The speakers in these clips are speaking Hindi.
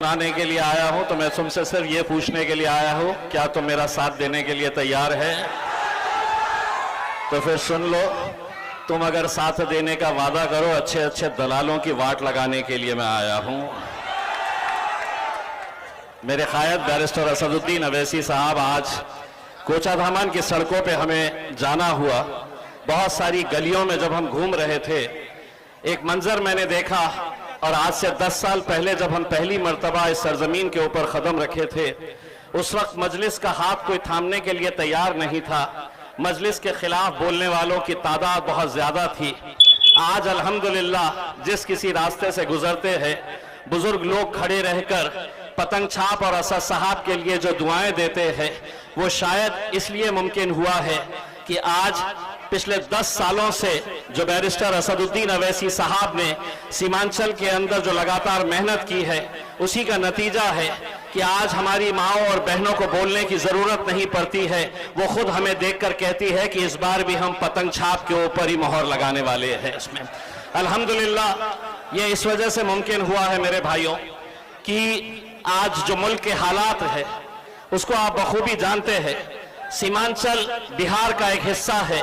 आने के लिए आया हूं, तो मैं तुमसे सिर्फ ये पूछने के लिए आया हूं, क्या तुम मेरा साथ देने के लिए तैयार है? तो फिर सुन लो, तुम अगर साथ देने का वादा करो, अच्छे अच्छे दलालों की वाट लगाने के लिए मैं आया हूं। मेरे कायद बैरिस्टर असदुद्दीन अवैसी साहब, आज कोचाधामन की सड़कों पे हमें जाना हुआ। बहुत सारी गलियों में जब हम घूम रहे थे, एक मंजर मैंने देखा, और आज से 10 साल पहले जब हम पहली मर्तबा इस सरजमीन के ऊपर कदम रखे थे, उस वक्त मजलिस का हाथ कोई थामने के लिए तैयार नहीं था। मजलिस के खिलाफ बोलने वालों की तादाद बहुत ज्यादा थी। आज अल्हम्दुलिल्लाह जिस किसी रास्ते से गुजरते हैं, बुजुर्ग लोग खड़े रहकर पतंग छाप और असद साहब के लिए जो दुआएं देते हैं, वो शायद इसलिए मुमकिन हुआ है कि आज पिछले 10 सालों से जो बैरिस्टर असदुद्दीन अवैसी साहब ने सीमांचल के अंदर जो लगातार मेहनत की है, उसी का नतीजा है कि आज हमारी माओं और बहनों को बोलने की जरूरत नहीं पड़ती है। वो खुद हमें देखकर कहती है कि इस बार भी हम पतंग छाप के ऊपर ही मोहर लगाने वाले हैं। इसमें अल्हम्दुलिल्लाह ये इस वजह से मुमकिन हुआ है मेरे भाइयों कि आज जो मुल्क के हालात है उसको आप बखूबी जानते हैं। सीमांचल बिहार का एक हिस्सा है।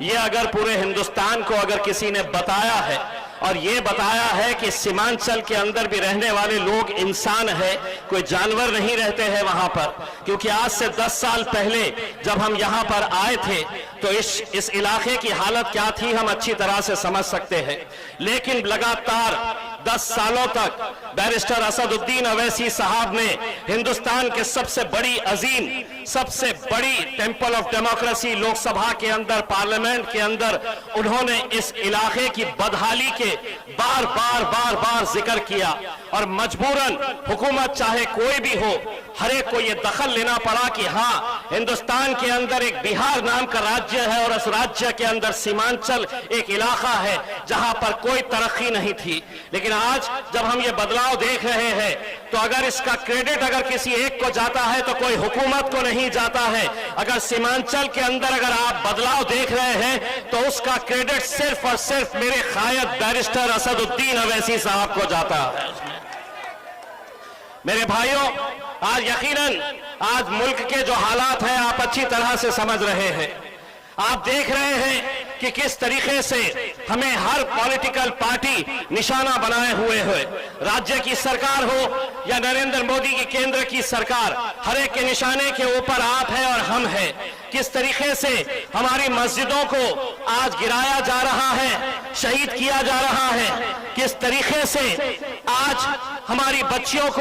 ये अगर पूरे हिंदुस्तान को अगर किसी ने बताया है और ये बताया है कि सीमांचल के अंदर भी रहने वाले लोग इंसान है, कोई जानवर नहीं रहते हैं वहां पर, क्योंकि आज से 10 साल पहले जब हम यहां पर आए थे तो इस इलाके की हालत क्या थी हम अच्छी तरह से समझ सकते हैं। लेकिन लगातार 10 सालों तक बैरिस्टर असदुद्दीन अवैसी साहब ने हिंदुस्तान के सबसे बड़ी अजीम, सबसे बड़ी टेंपल ऑफ डेमोक्रेसी लोकसभा के अंदर, पार्लियामेंट के अंदर, उन्होंने इस इलाके की बदहाली के बार बार जिक्र किया, और मजबूरन हुकूमत चाहे कोई भी हो, हर एक को यह दखल लेना पड़ा कि हाँ, हिंदुस्तान के अंदर एक बिहार नाम का राज्य है और उस राज्य के अंदर सीमांचल एक इलाका है जहां पर कोई तरक्की नहीं थी। लेकिन आज जब हम ये बदलाव देख रहे हैं, तो अगर इसका क्रेडिट अगर किसी एक को जाता है तो कोई हुकूमत को नहीं जाता है। अगर सीमांचल के अंदर अगर आप बदलाव देख रहे हैं तो उसका क्रेडिट सिर्फ और सिर्फ मेरे कायद बैरिस्टर असदुद्दीन अवैसी साहब को जाता है। मेरे भाइयों, आज यकीनन आज मुल्क के जो हालात हैं आप अच्छी तरह से समझ रहे हैं। आप देख रहे हैं कि किस तरीके से हमें हर पॉलिटिकल पार्टी निशाना बनाए हुए है। राज्य की सरकार हो या नरेंद्र मोदी की केंद्र की सरकार, हर एक के निशाने के ऊपर आप है और हम है। किस तरीके से हमारी मस्जिदों को आज गिराया जा रहा है, शहीद किया जा रहा है। किस तरीके से आज हमारी बच्चियों को